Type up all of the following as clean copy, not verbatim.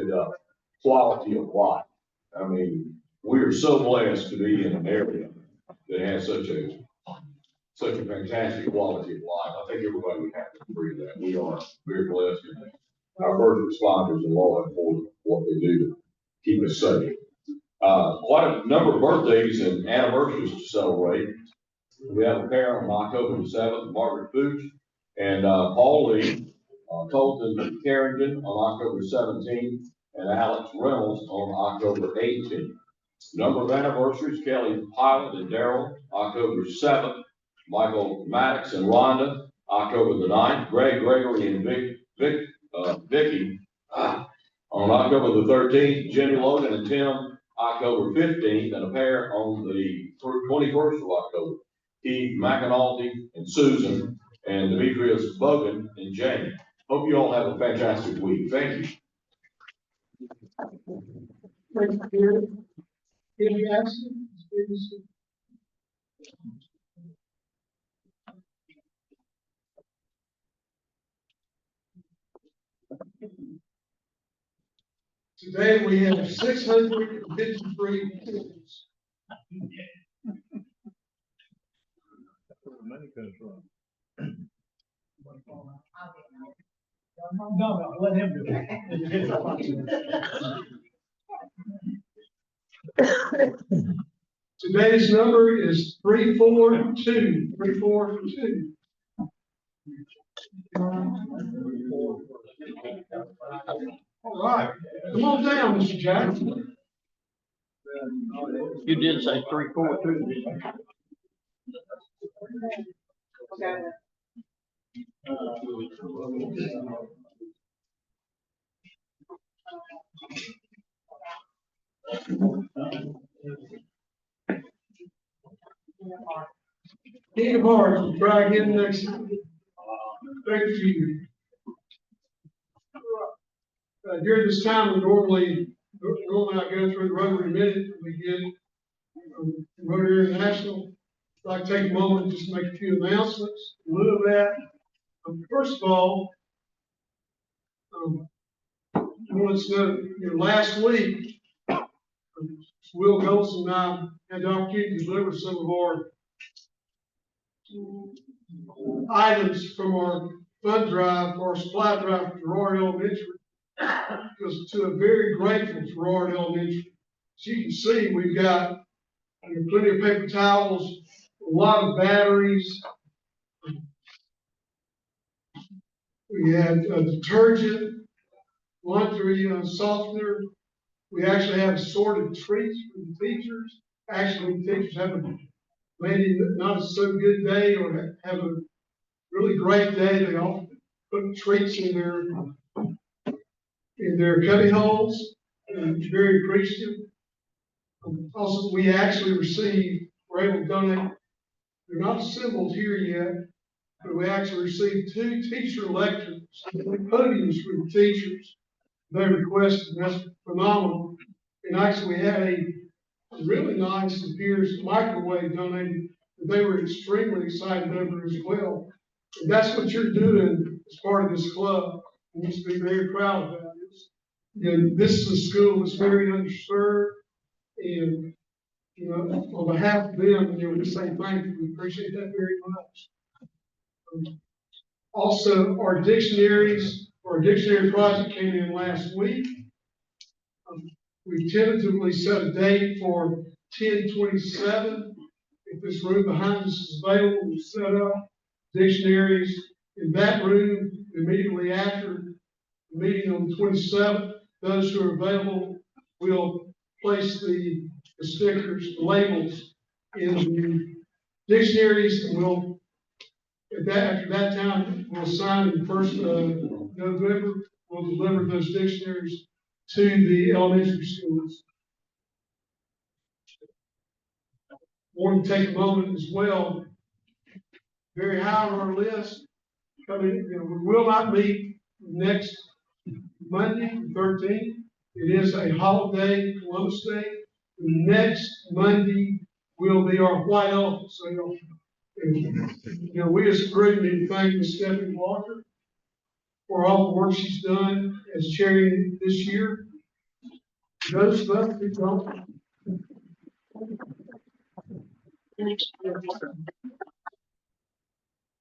good quality of life. I mean, we are so blessed to be in an area that has such a fantastic quality of life. I think everybody would have to agree with that. We are very blessed, and our first responders are law enforcement, what they do to keep us safe. Quite a number of birthdays and anniversaries to celebrate. We have a pair on October the 7th, Margaret Pooch and Paul Lee, Colton Carrington on October 17th, and Alex Reynolds on October 18th. Number of anniversaries: Kelly Pilot and Daryl, October 7th, Michael Maddox and Rhonda, October the 9th, Greg Gregory and Vicky on October the 13th, Jenny Logan and Tim, October 15th, and a pair on the 21st of October, Keith McAnulty and Susan, and Demetrius Bogan and Jane. Hope you all have a fantastic week. Thank you. Thank you. Any action? Today we have 653 kids. Where the money comes from. No, let him do it. Today's number is 342. 342. All right. Come on down, Mr. Jackson. You did say 342, didn't you? Okay. King of Hearts, we'll try again next time. Thank you. During this time, normally I go through the Rotary Minute. We get Rotary International. I'd like to take a moment just to make a few announcements. A little of that. First of all, I want to know, last week, Will Golson and I had the opportunity to deliver some of our items from our fund drive, our supply drive to Royal Elementary, because to a very grateful to Royal Elementary. As you can see, we've got plenty of paper towels, a lot of batteries. We had detergent, laundry softener. We actually have assorted treats for the teachers. Actually, the teachers have maybe not a so good day or have a really great day. They often put treats in their cubby holes, and very appreciative. Also, we actually we're able to donate. They're not assembled here yet, but we actually received 2 teacher lectures, podiums for the teachers. They requested, and that's phenomenal. And actually, we had a really nice, appears microwave donated that they were extremely excited over as well. And that's what you're doing as part of this club. And you should be very proud of that. This is a school that's very underserved, and on behalf of them, we say thank you. We appreciate that very much. Also, our dictionary project came in last week. We tentatively set a date for 10/27. If this room behind us is available, we'll set up dictionaries in that room immediately after the meeting on the 27th. Those who are available will place the stickers, the labels in the dictionaries, and after that time, we'll sign in the 1st of November. We'll deliver those dictionaries to the elementary schools. I want to take a moment as well. Very high on our list. We will not meet next Monday, the 13th. It is a holiday, Columbus Day. Next Monday will be our White Elephant Sale. We as a group need to thank Ms. Stephanie Walker for all the work she's done as chair this year. Those stuff, we don't.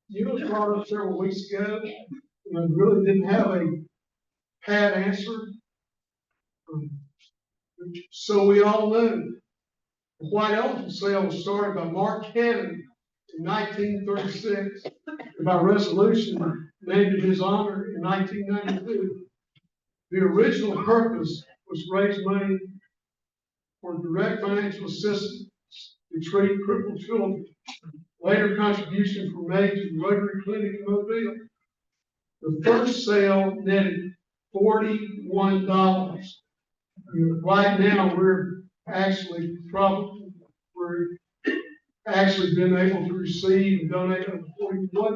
You was brought up several weeks ago, and I really didn't have a pat answer. So we all know, the White Elephant sale was started by Mark Cannon in 1936, and by resolution named in his honor in 1992. The original purpose was to raise money for direct financial assistance to treat crippled children. Later contributions were made to the Rotary Clinic in Mobile. The first sale netted $41. Right now, we're actually been able to receive and donate over $41,000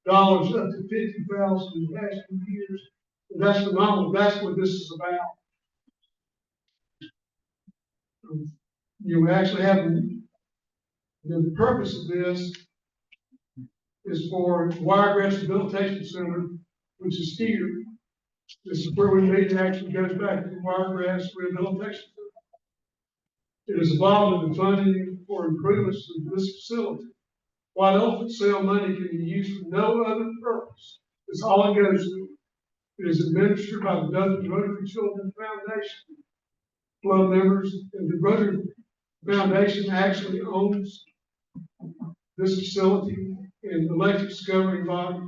up to $50,000 in the past few years. And that's phenomenal. That's what this is about. You actually have the purpose of this is for Wiregrass Rehabilitation Center, which is here. This is where we meet. It actually goes back to the Wiregrass Rehabilitation Center. It is involved in the funding for improvements to this facility. White Elephant sale money can be used for no other purpose. It's all it goes to. It is administered by the Dothan Rotary Children's Foundation. Club members and the Rotary Foundation actually owns this facility and electric discovery body.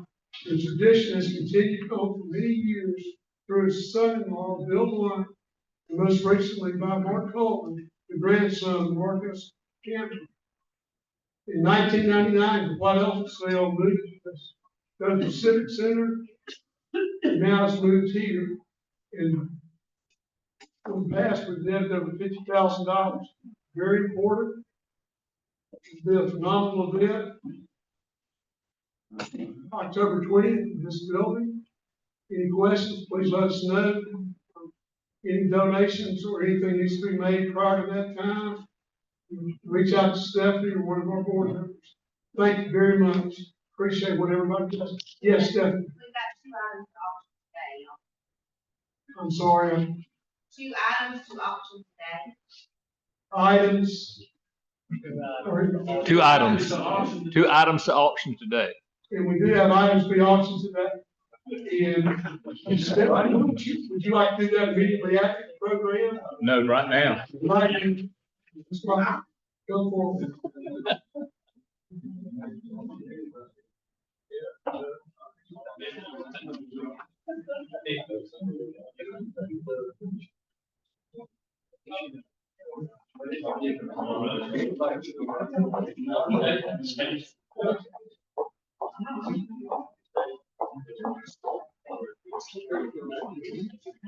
The tradition has continued on for many years through his son-in-law, Bill Blunt, and most recently by Mark Coleman, the grandson of Marcus Campbell. In 1999, the White Elephant sale moved to the Civic Center, and now it's moved here. And in the past, we've netted over $50,000. Very important. It's been a phenomenal event. October 20th in this building. Any questions, please let us know. Any donations or anything needs to be made prior to that time, reach out to Stephanie or one of our board members. Thank you very much. Appreciate what everybody does. Yes, Stephanie. We've got 2 items to auction today. I'm sorry. 2 items to auction today. Items. Two items. 2 items to auction today. And we do have items to be auctioned today. And Stephanie, would you like to do that immediately after the program? No, right now. Right. Go forward.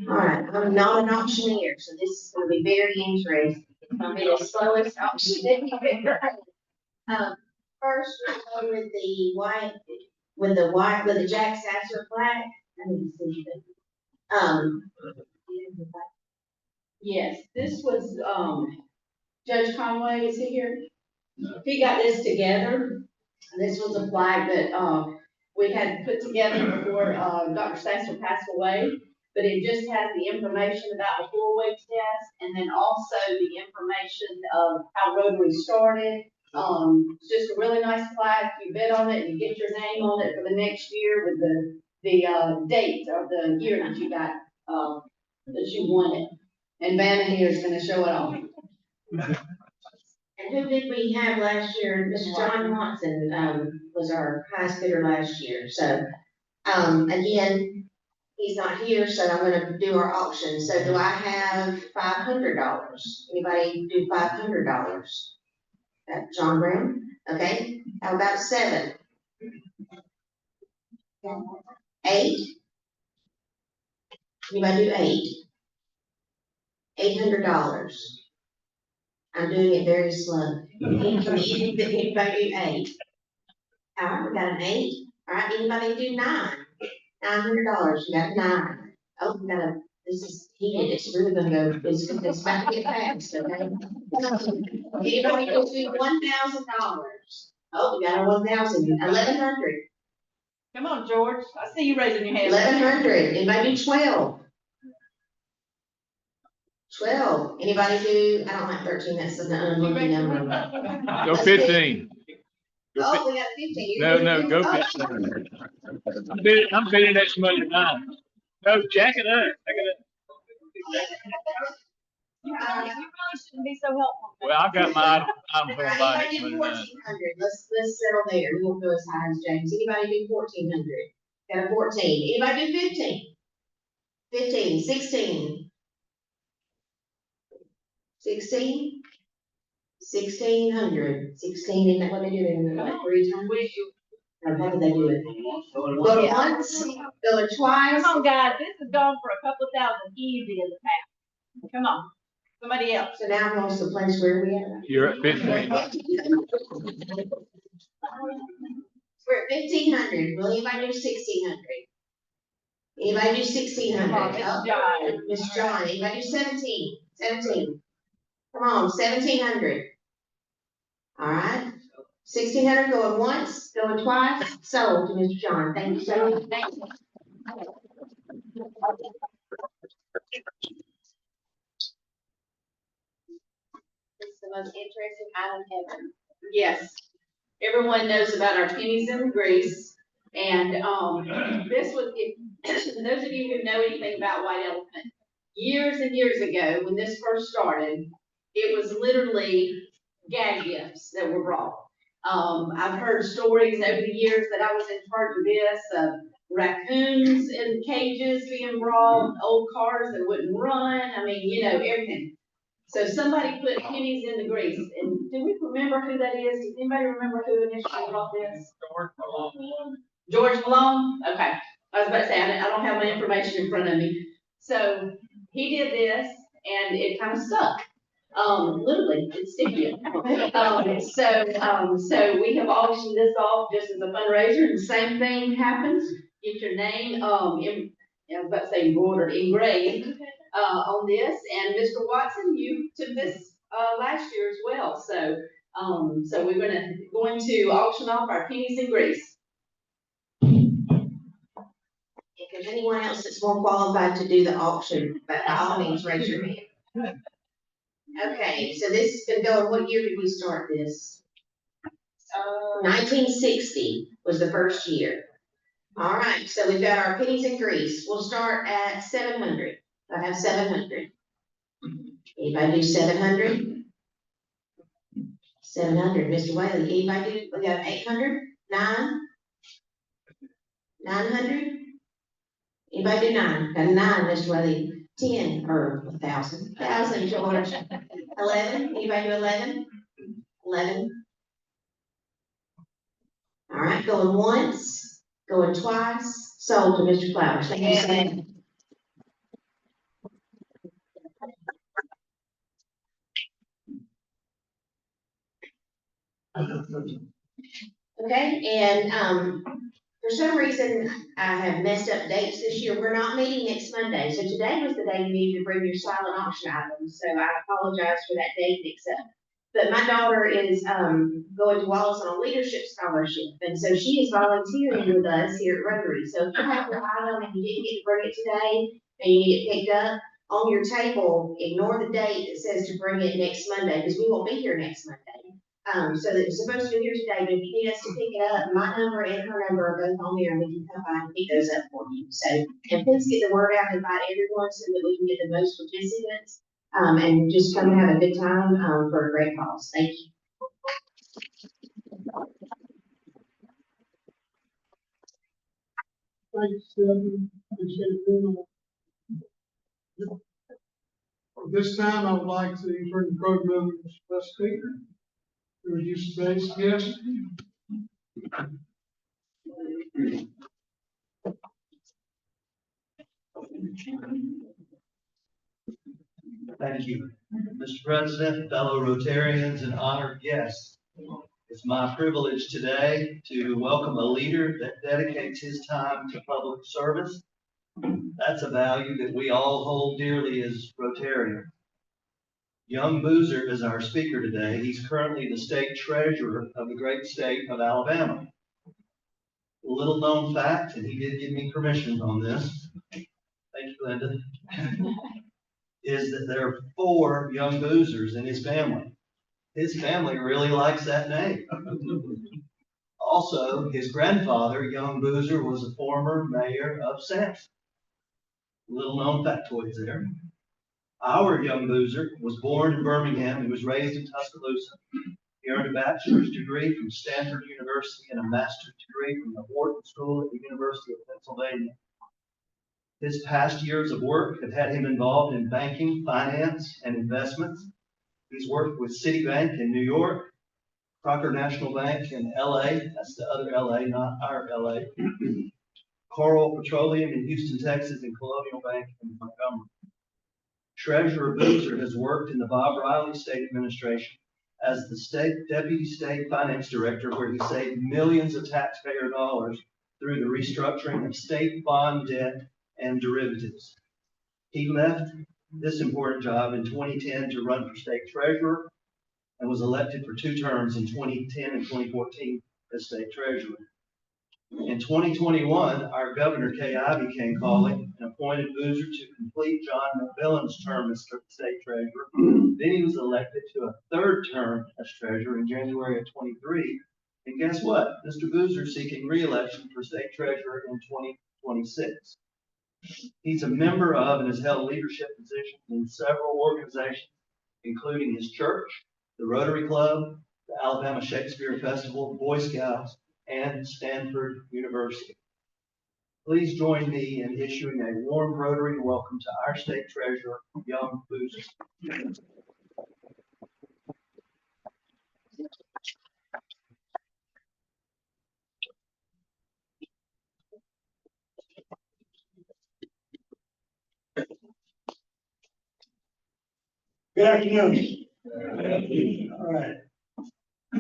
All right, I'm not an auctioneer, so this is gonna be very interesting. I'll be the slowest auctioneer you've ever had. First, we'll go with the Jack Sasser flag. I need to see that. Yes, this was, Judge Conway, is he here? He got this together. This was a flag that, we had put together before, Dr. Sasser passed away. But it just has the information about the 4-way test and then also the information of how Rotary started. It's just a really nice flag. You bid on it, you get your name on it for the next year with the date of the year that you got, that you won it. And Vanna here is gonna show it off. And who did we have last year? Mr. John Watson, was our highest bidder last year, so, again, he's not here, so I'm gonna do our auction. So do I have $500? Anybody do $500? John Brown, okay, how about 7? 8? Anybody do 8? $800. I'm doing it very slow. Anybody do 8? All right, we got an 8. All right, anybody do 9? $900. We got 9. Oh, we got a. This is heated. It's really gonna go. It's about to get fast. Okay. Anybody go do $1,000? Oh, we got a 1,000. 1,100. Come on, George. I see you raising your hand. 1,100. Anybody do 12? 12. Anybody do, I don't like 13, that's an unlucky number. Go 15. Oh, we got 15. No, no, go 15. I'm bidding next Monday night. No, jack it up. Jack it up. You really shouldn't be so helpful. Well, I got my item All for right, by anybody next do Monday night. 1,400? Let's settle there. We won't go as high as James. Anybody do 1,400? Got a 14. Anybody do 15? 15, 16. 16? 1,600. 16, isn't that what they do in like 3 times? Or how do they do it? Go once, go twice. Come on, guys, this has gone for a couple of thousand easy in the past. Come on, somebody else. So now I'm to the place where we at. You're at 15. We're at 1,500. Will anybody do 1,600? Anybody do 1,600? Come on, Miss John. Miss John, anybody do 17? 17. Come on, 1,700. All right. 1,600 going once, going twice, sold to Mr. John. Thank you so much. Thank you. This is the most interesting item ever. Yes, everyone knows about our pennies and grease. And, this was, if, those of you who know anything about White Elephant, years and years ago, when this first started, it was literally gag gifts that were brought. I've heard stories over the years that I was in charge of this, of raccoons in cages being brought, old cars that wouldn't run, I mean, you know, everything. So somebody put pennies in the grease, and do we remember who that is? Does anybody remember who initially brought this? George Malone? Okay, I was about to say, I don't have my information in front of me. So he did this, and it kind of stuck. Literally, it's sticky. So we have auctioned this off just as a fundraiser, and the same thing happens. Get your name, I was about to say embroidered, engraved, on this, and Mr. Watson, you took this, last year as well, so, so we're going to auction off our pennies and grease. If there's anyone else that's more qualified to do the auction, by all means, raise your hand. Okay, so this has been going, what year did we start this? 1960 was the first year. All right, so we've got our pennies and grease. We'll start at 700. I have 700. Anybody do 700? 700, Mr. Whaley. Anybody do, we got 800? 900? Anybody do 9? Got a 9, Mr. Whaley. 10 or 1,000. 1,000, George. 11? Anybody do 11? 11. All right, going once, going twice, sold to Mr. Flowers. Thank you, Sam. Okay, and, for some reason, I have messed up dates this year. We're not meeting next Monday, so today was the day you needed to bring your silent auction items, so I apologize for that date mix-up. But my daughter is, going to Wallace on a leadership scholarship, and so she is volunteering with us here at Rotary. So if you have your item and you didn't get to bring it today, and you get it picked up, on your table, ignore the date that says to bring it next Monday, because we won't be here next Monday. So that it's supposed to be here today, but if you need us to pick it up, my number and her number are both on there, and we can come by and pick those up for you. So, and please get the word out and invite everyone so that we can get the most participants, and just come and have a good time, for a great cause. Thank you. Thanks, Stephanie. Appreciate it very much. This time, I would like to bring the program over to the first speaker. Introduce today's guest. Thank you, Mr. President, fellow Rotarians, and honored guests. It's my privilege today to welcome a leader that dedicates his time to public service. That's a value that we all hold dearly as Rotarians. Young Boozer is our speaker today. He's currently the state treasurer of the great state of Alabama. A little known fact, and he did give me permission on this. Thank you, Linda. is that there are 4 young boozers in his family. His family really likes that name. Also, his grandfather, young boozer, was a former mayor of Sampson. Little known factoids there. Our young boozer was born in Birmingham. He was raised in Tuscaloosa. He earned a bachelor's degree from Stanford University and a master's degree from the Wharton School at the University of Pennsylvania. His past years of work have had him involved in banking, finance, and investments. He's worked with Citibank in New York, Crocker National Bank in LA, that's the other LA, not our LA, Coral Petroleum in Houston, Texas, and Colonial Bank in Montgomery. Treasurer Boozer has worked in the Bob Riley State Administration as the Deputy State Finance Director, where he saved millions of taxpayer dollars through the restructuring of state bond debt and derivatives. He left this important job in 2010 to run for state treasurer and was elected for 2 terms in 2010 and 2014 as state treasurer. In 2021, our governor, Kay Ivey, came calling and appointed Boozer to complete John McMillan's term as state treasurer. Then he was elected to a 3rd term as treasurer in January of 23. And guess what? Mr. Boozer is seeking re-election for state treasurer in 2026. He's a member of and has held leadership positions in several organizations, including his church, the Rotary Club, the Alabama Shakespeare Festival, Boy Scouts, and Stanford University. Please join me in issuing a warm Rotary welcome to our state treasurer, young Boozer. Good afternoon. All right.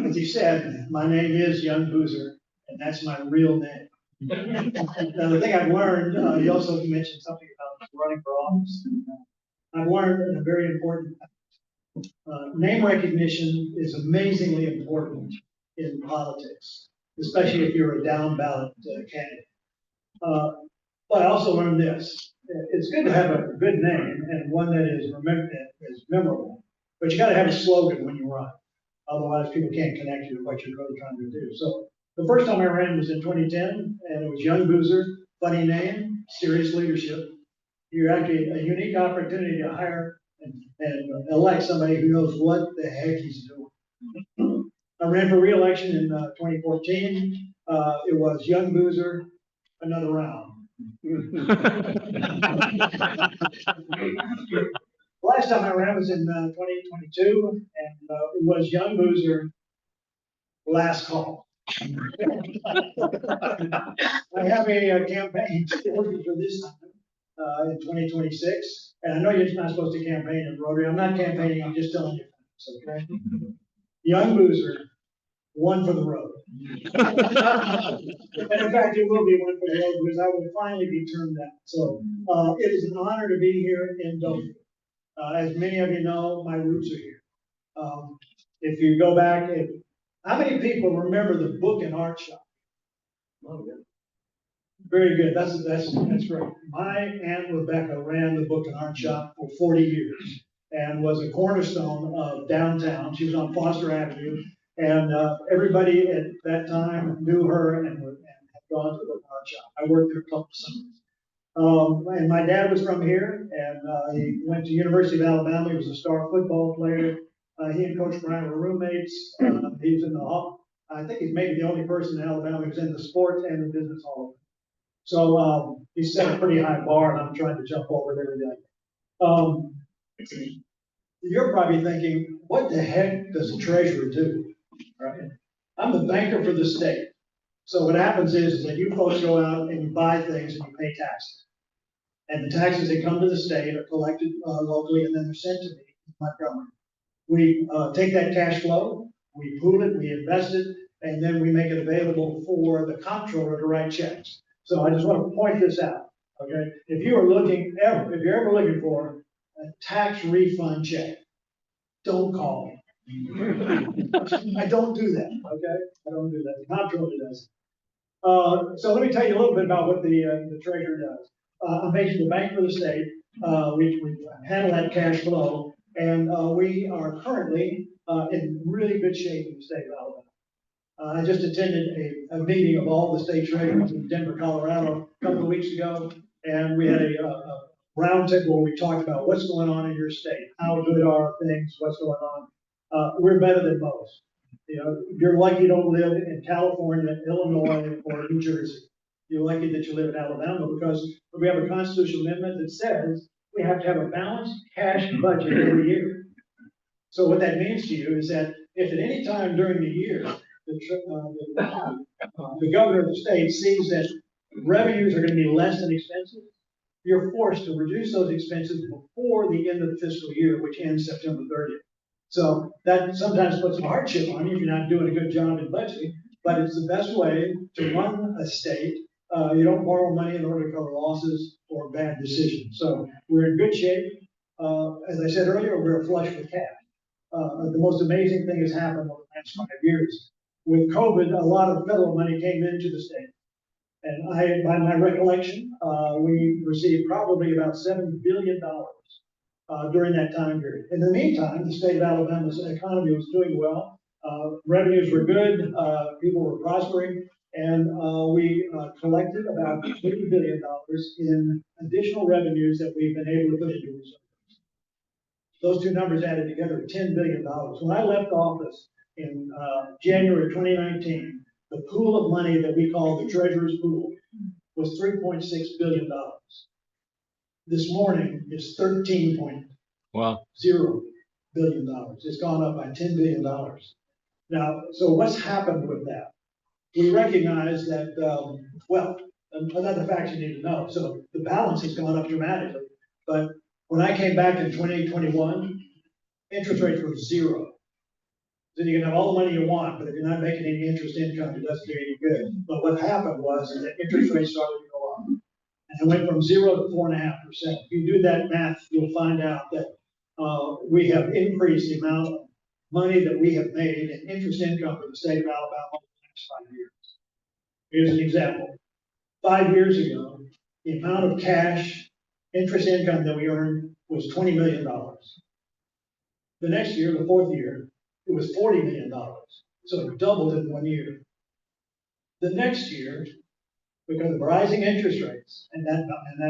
As you said, my name is Young Boozer, and that's my real name. Now, the thing I've learned, you also mentioned something about running for office. I've learned a very important name recognition is amazingly important in politics, especially if you're a down ballot candidate. But I also learned this. It's good to have a good name and one that is memorable, but you got to have a slogan when you run. Otherwise, people can't connect you with what you're really trying to do. So the first time I ran was in 2010, and it was Young Boozer, funny name, serious leadership. You're actually a unique opportunity to hire and elect somebody who knows what the heck he's doing. I ran for re-election in 2014. It was Young Boozer, another round. Last time I ran was in 2022, and it was Young Boozer, last call. I have a campaign for this time in 2026, and I know you're not supposed to campaign in Rotary. I'm not campaigning, I'm just telling you facts, okay? Young Boozer, one for the road. And in fact, it will be one for the road because I will finally be termed out. So it is an honor to be here in Dothan. As many of you know, my roots are here. If you go back, how many people remember the book and art shop? Oh, yeah. Very good. That's great. My Aunt Rebecca ran the book and art shop for 40 years and was a cornerstone of downtown. She was on Foster Avenue, and everybody at that time knew her and had gone to the book and art shop. I worked there a couple of summers. And my dad was from here, and he went to University of Alabama. He was a star football player. He and Coach Bryant were roommates. He was in the hall. I think he's maybe the only person in Alabama who's in the sports and the business hall of fame. So he set a pretty high bar, and I'm trying to jump over it every day. You're probably thinking, what the heck does a treasurer do? Right? I'm the banker for the state. So what happens is that you folks go out and you buy things and you pay taxes. And the taxes that come to the state are collected locally, and then they're sent to me, Montgomery. We take that cash flow, we pool it, we invest it, and then we make it available for the comptroller to write checks. So I just want to point this out, okay? If you're ever looking for a tax refund check, don't call me. I don't do that, okay? I don't do that. The comptroller does. So let me tell you a little bit about what the treasurer does. I'm basically the bank for the state. We handle that cash flow, and we are currently in really good shape in the state of Alabama. I just attended a meeting of all the state treasurers in Denver, Colorado, a couple of weeks ago, and we had a roundtable where we talked about what's going on in your state, how good are things, what's going on. We're better than most. You know, you're lucky you don't live in California, Illinois, or New Jersey. You're lucky that you live in Alabama because we have a constitutional amendment that says we have to have a balanced cash budget every year. So what that means to you is that if at any time during the year, the governor of the state sees that revenues are going to be less than expenses, you're forced to reduce those expenses before the end of the fiscal year, which ends September 30th. So that sometimes puts some hardship on you if you're not doing a good job in budgeting, but it's the best way to run a state. You don't borrow money in order to cover losses or bad decisions. So we're in good shape. As I said earlier, we're flush with cash. The most amazing thing has happened over the last 5 years. With COVID, a lot of federal money came into the state. And by my recollection, we received probably about $7 billion during that time period. In the meantime, the state of Alabama's economy was doing well. Revenues were good, people were prospering, and we collected about $30 billion in additional revenues that we've been able to put into reserves. Those two numbers added together are $10 billion. When I left office in January 2019, the pool of money that we call the treasurer's pool was $3.6 billion. This morning, it's $13.0 billion. It's gone up by $10 billion. Now, so what's happened with that? We recognize that, well, another fact you need to know. So the balance has gone up dramatically, but when I came back in 2021, interest rates were zero. Then you can have all the money you want, but if you're not making any interest income, it doesn't do you any good. But what happened was is that interest rates started to go up. And it went from 0 to 4.5%. If you do that math, you'll find out that we have increased the amount of money that we have made in interest income for the state of Alabama over the next 5 years. Here's an example. 5 years ago, the amount of cash interest income that we earned was $20 million. The next year, the fourth year, it was $40 million. So it doubled in 1 year. The next year, because of rising interest rates and that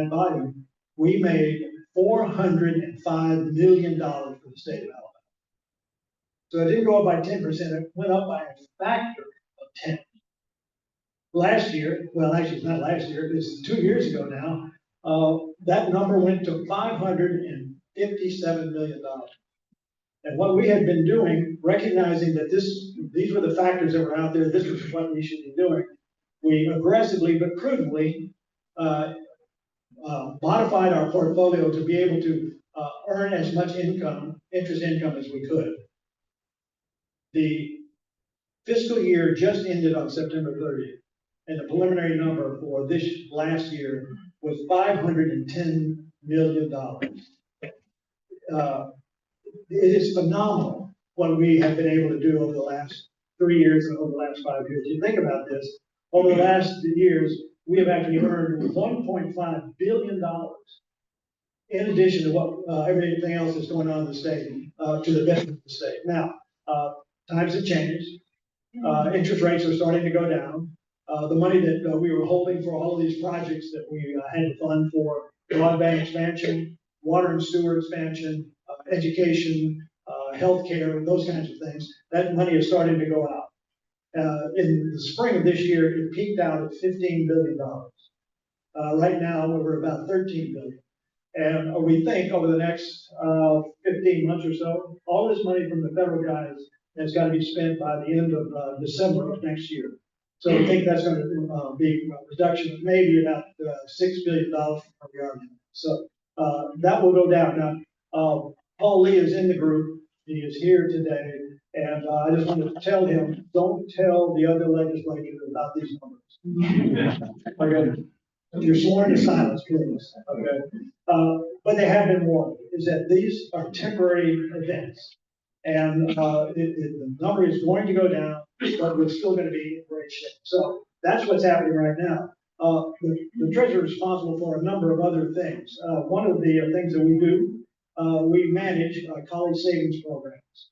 volume, we made $405 million for the state of Alabama. So it didn't go up by 10%, it went up by a factor of 10. Last year, well, actually, it's not last year, it's 2 years ago now, that number went to $557 million. And what we had been doing, recognizing that these were the factors that were out there, this was what we should be doing, we aggressively but prudently modified our portfolio to be able to earn as much income, interest income as we could. The fiscal year just ended on September 30th, and the preliminary number for this last year was $510 million. It is phenomenal what we have been able to do over the last 3 years and over the last 5 years. You think about this, over the last years, we have actually earned $1.5 billion in addition to what everything else that's going on in the state, to the benefit of the state. Now, times have changed. Interest rates are starting to go down. The money that we were holding for all of these projects that we had to fund for broadband expansion, water and sewer expansion, education, healthcare, those kinds of things, that money is starting to go out. In the spring of this year, it peaked out at $15 billion. Right now, we're about $13 billion. And we think over the next 15 months or so, all this money from the federal guys has got to be spent by the end of December of next year. So we think that's going to be a reduction of maybe about $6 billion from where we are now. So that will go down. Now, Paul Lee is in the group. He is here today. And I just wanted to tell him, don't tell the other legislators about these numbers. Okay. You're sworn to silence, please. Okay. But they have been warned, is that these are temporary events. And the number is going to go down, but we're still going to be in great shape. So that's what's happening right now. The treasurer is responsible for a number of other things. One of the things that we do, we manage college savings programs.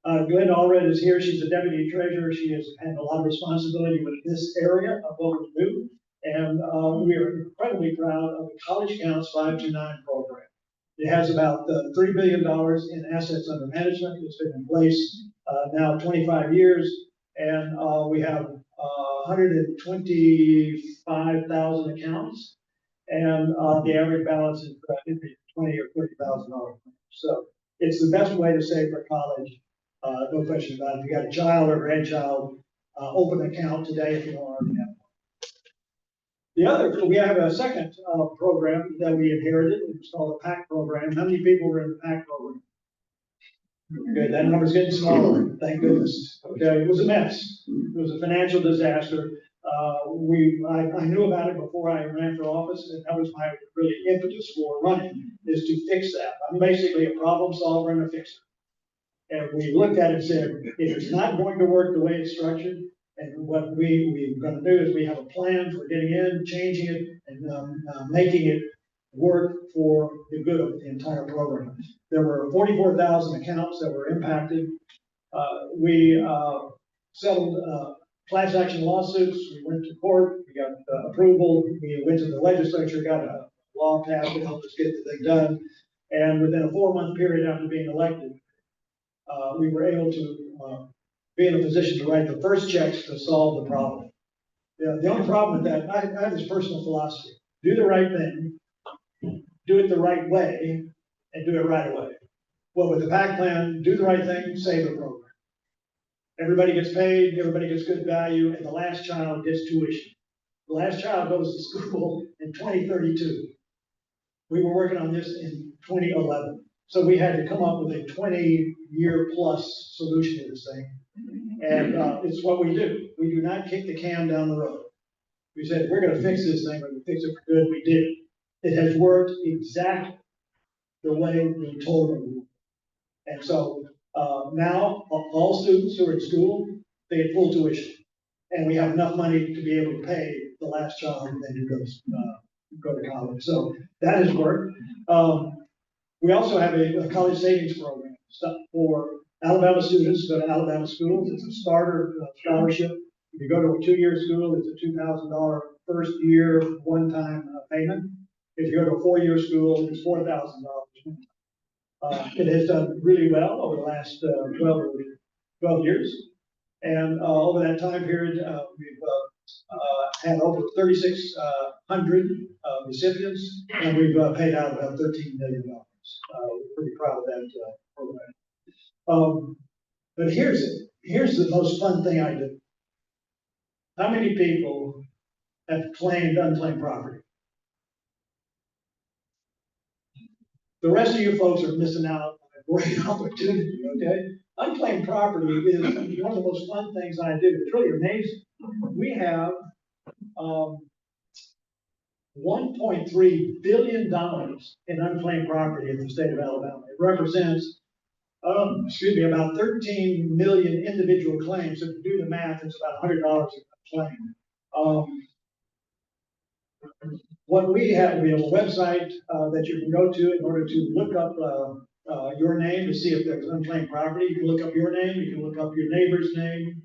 Glenn Allred is here. She's the deputy treasurer. She has had a lot of responsibility with this area of what we do. And we are incredibly proud of the College Counts 529 program. It has about $3 billion in assets under management. It's been in place now 25 years. And we have 125,000 accounts. And the average balance is $20,000 or $30,000. So it's the best way to save for college. No question about it. If you got a child or grandchild, open an account today if you don't already have one. We have a second program that we inherited. It's called the PAC program. How many people were in the PAC program? Okay, that number's getting smaller, thank goodness. Okay, it was a mess. It was a financial disaster. I knew about it before I ran for office, and that was my really impetus for running, is to fix that. I'm basically a problem solver and a fixer. And we looked at it and said, if it's not going to work the way it's structured, and what we're going to do is we have a plan for getting in, changing it, and making it work for the good of the entire program. There were 44,000 accounts that were impacted. We settled class action lawsuits. We went to court. We got approval. We went to the legislature, got a law passed to help us get the thing done. And within a 4-month period after being elected, we were able to be in a position to write the first checks to solve the problem. The only problem with that, I have this personal philosophy: do the right thing, do it the right way, and do it right away. Well, with the PAC plan, do the right thing, save the program. Everybody gets paid, everybody gets good value, and the last child gets tuition. The last child goes to school in 2032. We were working on this in 2011. So we had to come up with a 20-year plus solution to this thing. And it's what we do. We do not kick the can down the road. We said, we're going to fix this thing, we're going to fix it for good. We did. It has worked exactly the way we told them. And so now all students who are in school, they get full tuition. And we have enough money to be able to pay the last child when they go to college. So that has worked. We also have a college savings program for Alabama students who go to Alabama schools. It's a starter scholarship. If you go to a 2-year school, it's a $2,000 first year one-time payment. If you go to a 4-year school, it's $4,000. It has done really well over the last 12 years. And over that time period, we've had over 3,600 recipients, and we've paid out about $13 million. We're pretty proud of that program. But here's the most fun thing I do. How many people have claimed unclaimed property? The rest of you folks are missing out on a great opportunity, okay? Unclaimed property is one of the most fun things I do. It's really amazing. We have $1.3 billion in unclaimed property in the state of Alabama. It represents, about 13 million individual claims. So if you do the math, it's about $100 a claim. What we have a website that you can go to in order to look up your name to see if there's unclaimed property. You can look up your name, you can look up your neighbor's name,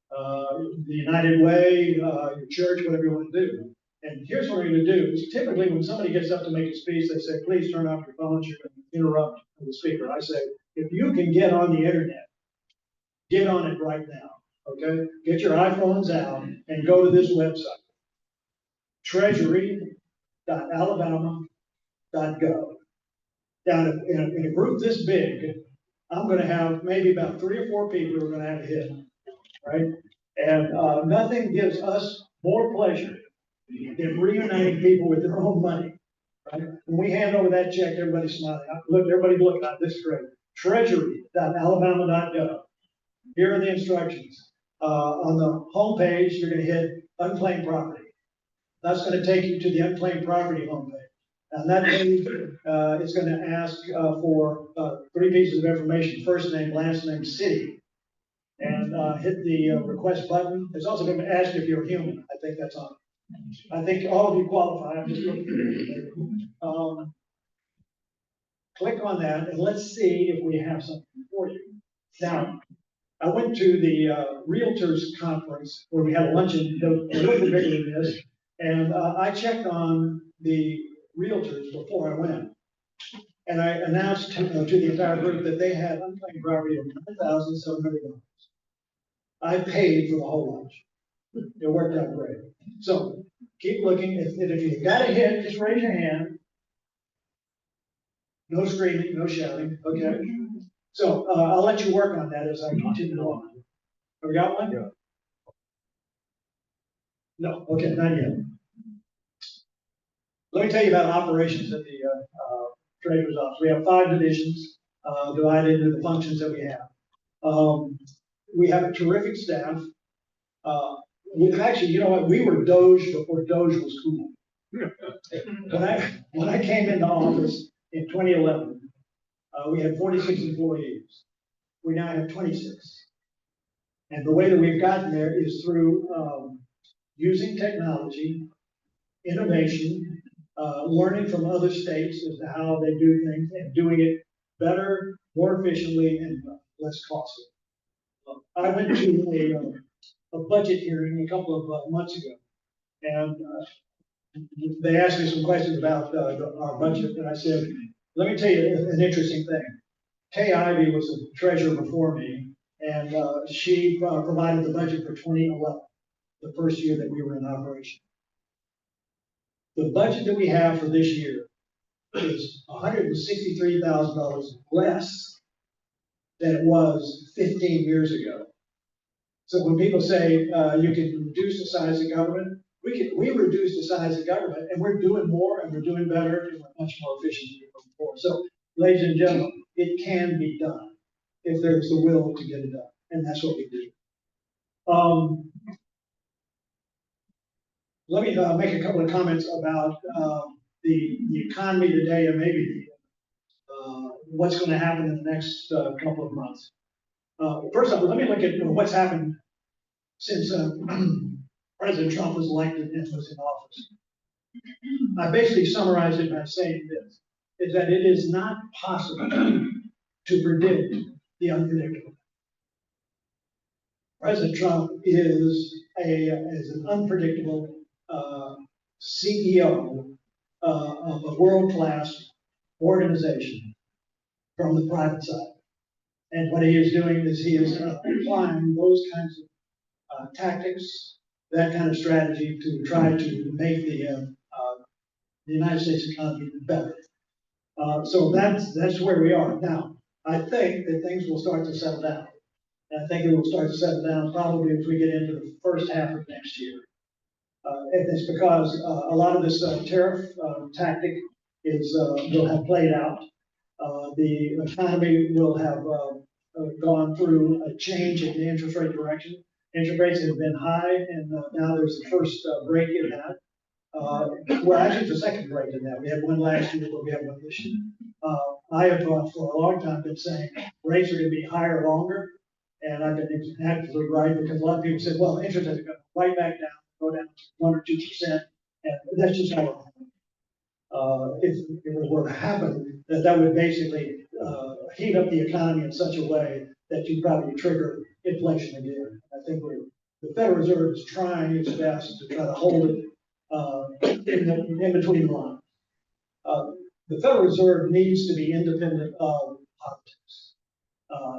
the United Way, your church, whatever you want to do. And here's what we're going to do. Is typically when somebody gets up to make a speech, they say, please turn off your phones, you're going to interrupt the speaker. I say, if you can get on the internet, get on it right now, okay? Get your iPhones out and go to this website, treasury.alabama.gov. Now, in a group this big, I'm going to have maybe about 3 or 4 people who are going to have a hit, right? And nothing gives us more pleasure than reuniting people with their own money, right? When we hand over that check, everybody's smiling. Look, everybody look, this is great. Treasury.alabama.gov. Here are the instructions. On the home page, you're going to hit unclaimed property. That's going to take you to the unclaimed property homepage. On that page, it's going to ask for 3 pieces of information: first name, last name, city. And hit the request button. It's also going to ask if you're human. I think that's on. I think all of you qualify, I'm just looking. Click on that and let's see if we have something for you. Now, I went to the Realtors Conference where we had a luncheon, a little bit bigger than this, and I checked on the Realtors before I went. And I announced to the entire group that they had unclaimed property of $9,700. I paid for the whole lunch. It worked out great. So keep looking. If you got a hit, just raise your hand. No screaming, no shouting, okay? So I'll let you work on that as I continue on. Have we got one? Yeah. No, okay, not yet. Let me tell you about operations at the treasurer's office. We have 5 divisions divided into the functions that we have. We have a terrific staff. Actually, you know what? We were Doge before Doge was cool. When I came into office in 2011, we had 46 employees. We now have 26. And the way that we've gotten there is through using technology, innovation, learning from other states as to how they do things and doing it better, more efficiently, and less costly. I went to a budget hearing a couple of months ago, and they asked me some questions about our budget, and I said, let me tell you an interesting thing. Kay Ivey was the treasurer before me, and she provided the budget for 2011, the first year that we were in operation. The budget that we have for this year is $163,000 less than it was 15 years ago. So when people say you can reduce the size of government, we reduce the size of government, and we're doing more, and we're doing better, and we're much more efficient than we were before. So, ladies and gentlemen, it can be done if there's the will to get it done, and that's what we do. Let me make a couple of comments about the economy today and maybe what's going to happen in the next couple of months. First off, let me look at what's happened since President Trump was elected and was in office. I basically summarized it by saying this, is that it is not possible to predict the unpredictable. President Trump is an unpredictable CEO of a world-class organization from the private side. And what he is doing is he is applying those kinds of tactics, that kind of strategy to try to make the United States economy better. So that's where we are. Now, I think that things will start to settle down. And I think it will start to settle down probably as we get into the first half of next year. And it's because a lot of this tariff tactic will have played out. The economy will have gone through a change in the interest rate direction. Interest rates have been high, and now there's the first break in that. Well, actually, it's the second break in that. We had one last year, but we have one this year. I have for a long time been saying rates are going to be higher longer, and I've been absolutely right because a lot of people said, well, interest rates are going to right back down, go down to 1 or 2%, and that's just not what happened. If it were to happen, that would basically heat up the economy in such a way that you'd probably trigger inflation again. I think the Federal Reserve is trying its best to try to hold it in between the lines. The Federal Reserve needs to be independent of politics.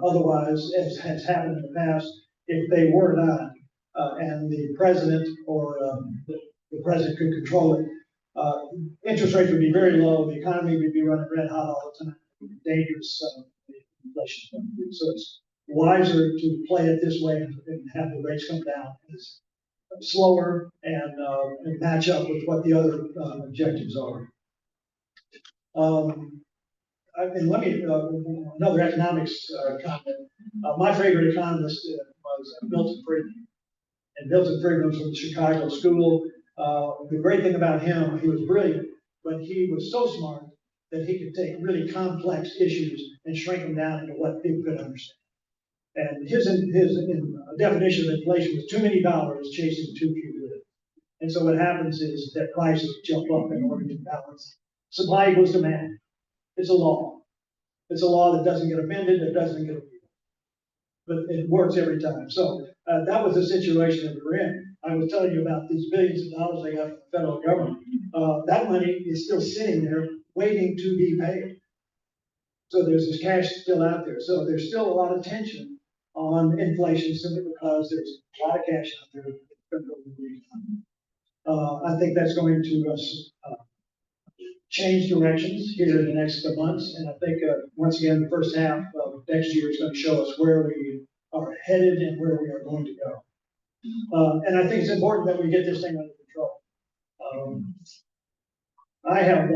Otherwise, as has happened in the past, if they were not, and the president or the president could control it, interest rates would be very low, the economy would be running red hot all the time, dangerous inflation. So it's wiser to play it this way and have the rates come down slower and match up with what the other objectives are. And let me, another economics comment. My favorite economist was Milton Friedman. And Milton Friedman was from the Chicago School. The great thing about him, he was brilliant, but he was so smart that he could take really complex issues and shrink them down into what people could understand. And his definition of inflation was too many dollars chasing too few goods. And so what happens is that prices jump up in order to balance. Supply equals demand. It's a law. It's a law that doesn't get amended, that doesn't get, but it works every time. So that was the situation that we were in. I was telling you about these billions of dollars they got from the federal government. That money is still sitting there waiting to be paid. So there's this cash still out there. So there's still a lot of tension on inflation simply because there's a lot of cash out there. I think that's going to change directions here in the next months. And I think, once again, the first half of next year is going to show us where we are headed and where we are going to go. And I think it's important that we get this thing under control. I have,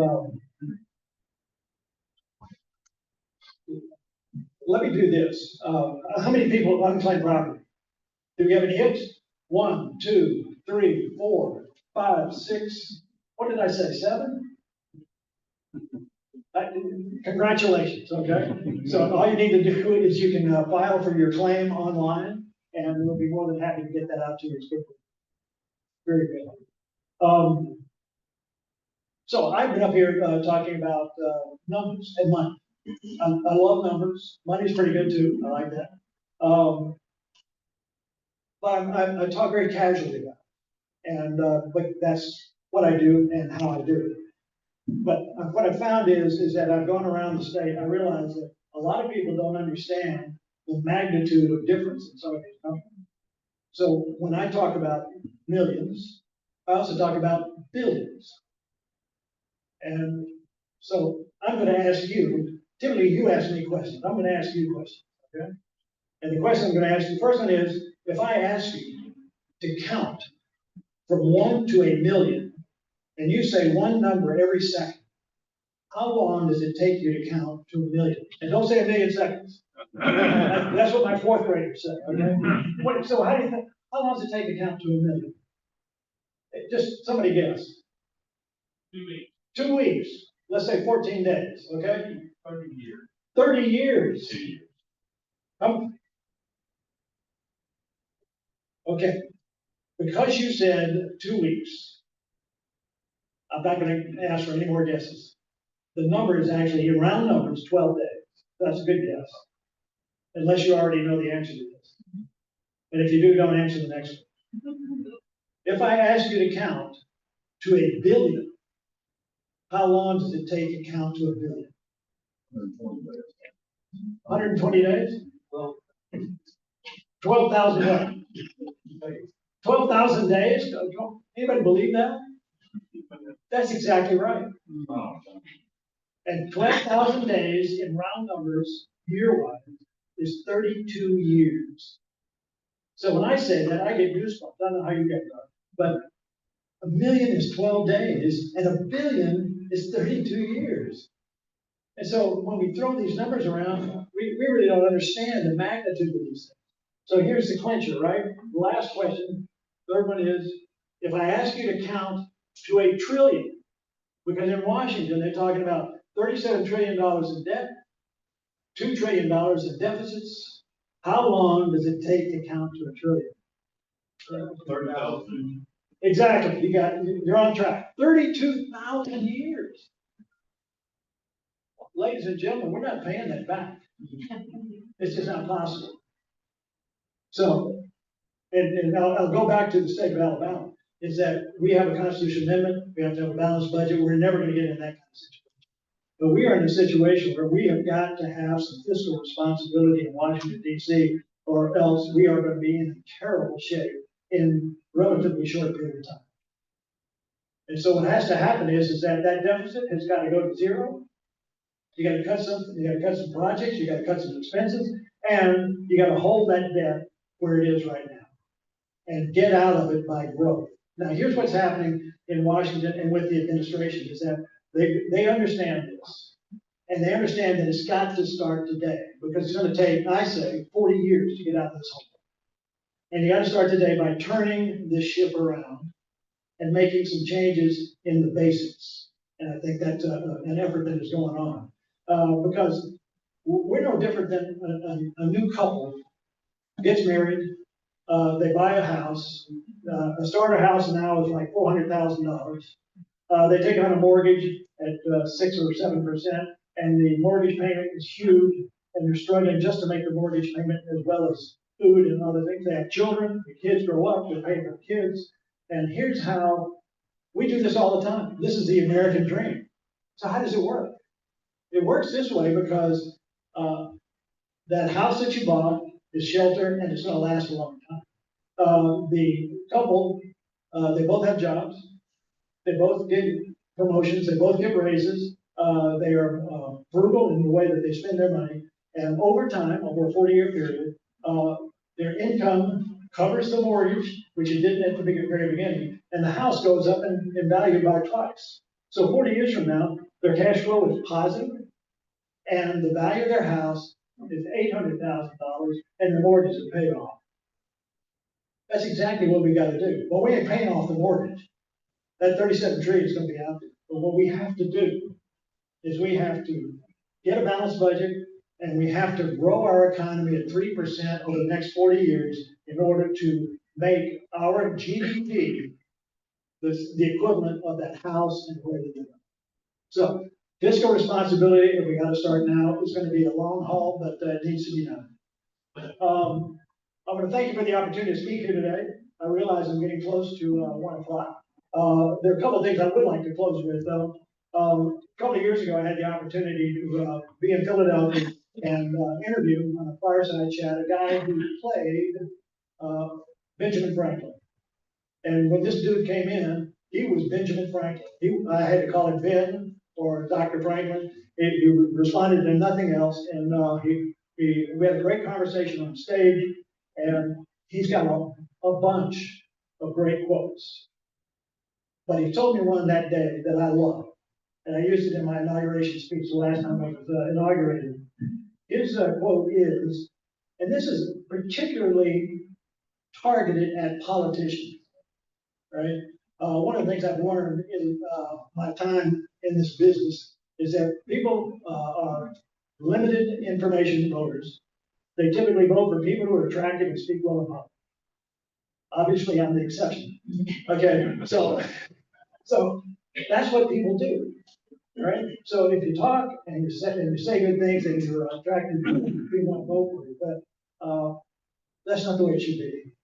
let me do this. How many people unclaimed property? Do we have any hits? 1, 2, 3, 4, 5, 6. What did I say? 7? Congratulations, okay? So all you need to do is you can file for your claim online, and we'll be more than happy to get that out to you as quickly. Very good. So I've been up here talking about numbers and money. I love numbers. Money's pretty good too. I like that. But I talk very casually about it, and but that's what I do and how I do it. But what I found is that I've gone around the state. I realize that a lot of people don't understand the magnitude of difference in some of these numbers. So when I talk about millions, I also talk about billions. And so I'm going to ask you, typically you ask me questions. I'm going to ask you questions, okay? And the question I'm going to ask you, the first one is, if I ask you to count from 1 to 1,000,000, and you say one number every second, how long does it take you to count to 1,000,000? And don't say 1,000,000 seconds. That's what my fourth graders say, okay? So how do you think, how long does it take to count to 1,000,000? Just somebody guess. 2 weeks. 2 weeks. Let's say 14 days, okay? 30 years. 30 years. 2 years. Okay. Because you said 2 weeks, I'm not going to ask for any more guesses. The number is actually, in round numbers, 12 days. That's a good guess. Unless you already know the answer to this. And if you do, don't answer the next one. If I ask you to count to 1,000,000,000, how long does it take to count to 1,000,000,000? 120 days? 12,000 what? 12,000 days? Anybody believe that? That's exactly right. And 12,000 days in round numbers, year-wise, is 32 years. So when I say that, I get goosebumps. I don't know how you get that. But 1,000,000 is 12 days, and 1,000,000,000 is 32 years. And so when we throw these numbers around, we really don't understand the magnitude of these things. So here's the clincher, right? The last question, third one is, if I ask you to count to 1,000,000,000,000, because in Washington, they're talking about $37 trillion in debt, $2 trillion in deficits. How long does it take to count to 1,000,000,000,000? 30,000. Exactly. You're on track. 32,000 years. Ladies and gentlemen, we're not paying that back. It's just not possible. So, and I'll go back to the state of Alabama, is that we have a constitutional amendment, we have to have a balanced budget, we're never gonna get in that kind of situation. But we are in a situation where we have got to have some fiscal responsibility in Washington DC, or else we are gonna be in terrible shape in relatively short period of time. And so what has to happen is that deficit has got to go to zero. You got to cut something, you got to cut some projects, you got to cut some expenses, and you got to hold that debt where it is right now and get out of it by growth. Now, here's what's happening in Washington and with the administration is that they understand this, and they understand that it's got to start today because it's going to take, I say, 40 years to get out of this hole. And you got to start today by turning this ship around and making some changes in the basics. And I think that's an effort that is going on. Because we're no different than a new couple gets married, they buy a house, a starter house now is like $400,000. They take on a mortgage at 6 or 7%, and the mortgage payment is huge, and they're struggling just to make the mortgage payment as well as food and other things. They have children, the kids grow up, they're paying for kids, and here's how we do this all the time. This is the American dream. So how does it work? It works this way because that house that you bought is shelter and it's gonna last a long time. The couple, they both have jobs. They both get promotions, they both get raises. They are frugal in the way that they spend their money. And over time, over a 40-year period, their income covers the mortgage, which it didn't at the very beginning, and the house goes up in value by twice. So 40 years from now, their cash flow is positive, and the value of their house is $800,000, and the mortgage is paid off. That's exactly what we gotta do. Well, we ain't paying off the mortgage. That 37 trillion is gonna be out there. But what we have to do is we have to get a balanced budget, and we have to grow our economy at 3% over the next 40 years in order to make our GDP the equivalent of that house and where they live. So fiscal responsibility, if we gotta start now, is gonna be a long haul, but it needs to be done. I want to thank you for the opportunity to speak here today. I realize I'm getting close to 1 o'clock. There are a couple of things I would like to close with, though. A couple of years ago, I had the opportunity to be in Philadelphia and interview on a fireside chat a guy who played Benjamin Franklin. And when this dude came in, he was Benjamin Franklin. I had to call him Ben or Dr. Franklin. He responded to nothing else, and we had a great conversation on stage. And he's got a bunch of great quotes. But he told me one that day that I love. And I used it in my inauguration speech the last time I was inaugurated. His quote is, and this is particularly targeted at politicians, right? One of the things I've learned in my time in this business is that people are limited information voters. They typically vote for people who are attractive and speak well of public. Obviously, I'm the exception. Okay, so that's what people do, right? So if you talk and you say good things and you're attractive, people want to vote for you. But that's not the way it should be.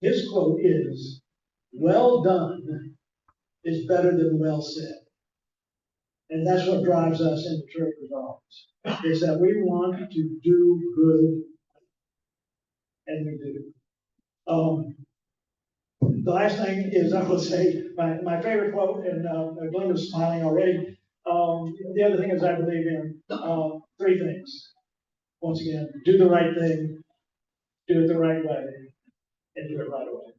His quote is, "Well done is better than well said." And that's what drives us in the treasurer's office, is that we want to do good, and we do. The last thing is, I will say, my favorite quote, and Glenda's smiling already. The other thing is I believe in three things. Once again, do the right thing, do it the right way, and do it right away.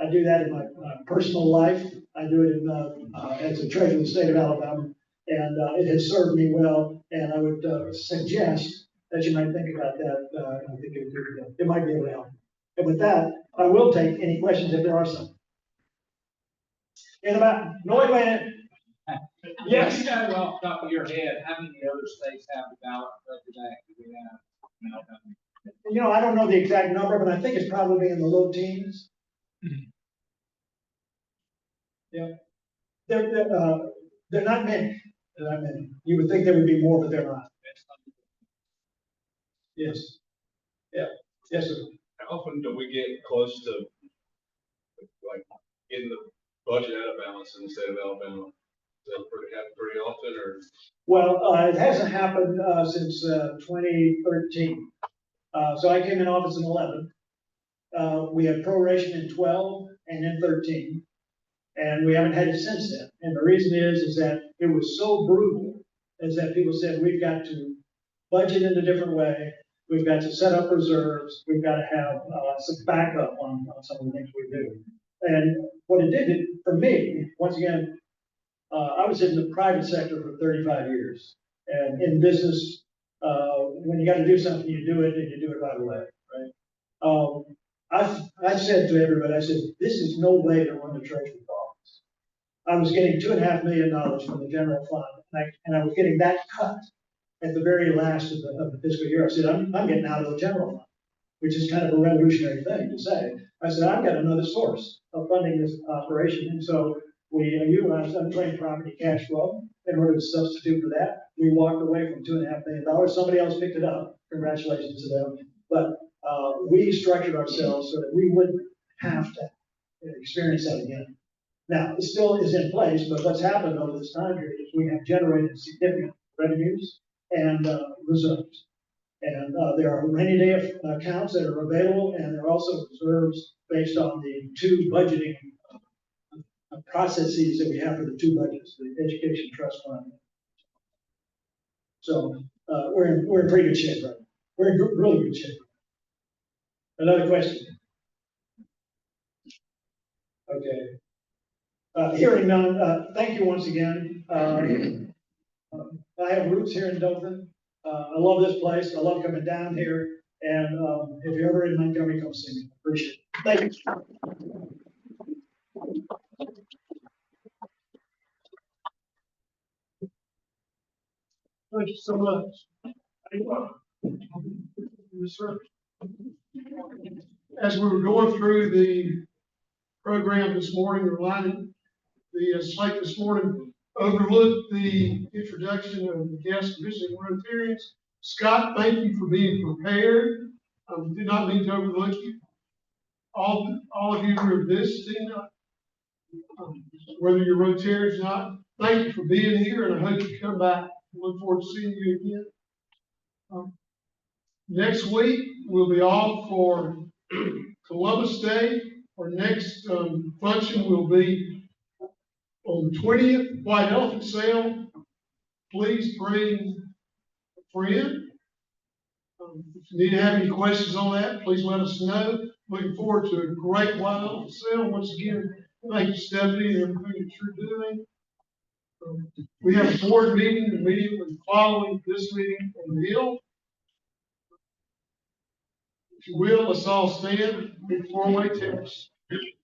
I do that in my personal life. I do it in, as a treasurer of the state of Alabama, and it has served me well. And I would suggest that you might think about that. I think it might be able to help. And with that, I will take any questions if there are some. In about, no, wait a minute. Yes. You know, off the top of your head, how many other states have the ballot budget act that we have? You know, I don't know the exact number, but I think it's probably in the low teens. Yeah. They're not many. They're not many. You would think there would be more, but they're not. Yes. Yeah. Yes, sir. How often do we get close to like getting the budget out of balance in the state of Alabama? Does that happen pretty often, or? Well, it hasn't happened since 2013. So I came in office in 11. We had proration in 12 and in 13, and we haven't had it since then. And the reason is that it was so brutal, is that people said we've got to budget in a different way. We've got to set up reserves. We've got to have some backup on some of the things we do. And what it did for me, once again, I was in the private sector for 35 years. And in business, when you got to do something, you do it and you do it right away, right? I said to everybody, I said, this is no way to run the treasurer's office. I was getting $2.5 million from the general fund, and I was getting that cut at the very last of the fiscal year. I said, I'm getting out of the general fund. which is kind of a revolutionary thing to say. I said, I've got another source of funding this operation, and so we utilized unclaimed property cash flow in order to substitute for that. We walked away from $2.5 million. Somebody else picked it up. Congratulations to them. But we structured ourselves so that we wouldn't have to experience that again. Now, it still is in place, but what's happened over this time period is we have generated significant revenues and reserves. And there are rainy day accounts that are available, and there are also reserves based on the two budgeting processes that we have for the two budgets, the education trust fund. So we're in pretty good shape right now. We're in really good shape. Another question? Okay. Hearing none, thank you once again. I have roots here in Dothan. I love this place. I love coming down here. And if you're ever in Montgomery, come see me. Appreciate it. Thank you. Thank you so much. Yes, sir. As we were going through the program this morning, or lining the slate this morning, overlooked the introduction of the guest visiting Rotarians. Scott, thank you for being prepared. Did not mean to overlook you. All of you who are visiting, whether you're Rotarians or not, thank you for being here, and I hope you come back. Look forward to seeing you again. Next week, we'll be off for Columbus Day. Our next function will be on the 20th, White Elephant Sale. Please bring a friend. If you need to have any questions on that, please let us know. Looking forward to a great White Elephant Sale. Once again, thank you, Stephanie, and everything that you're doing. We have a board meeting immediately following this meeting on the Hill. If you will, let's all stand in four-way tennis. We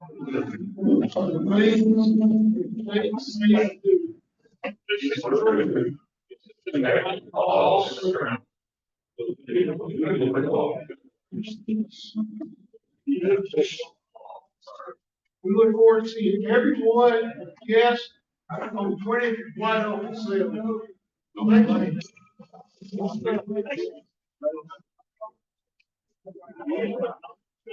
look forward to seeing everyone, guests, on the 20th, White Elephant Sale. Thank you.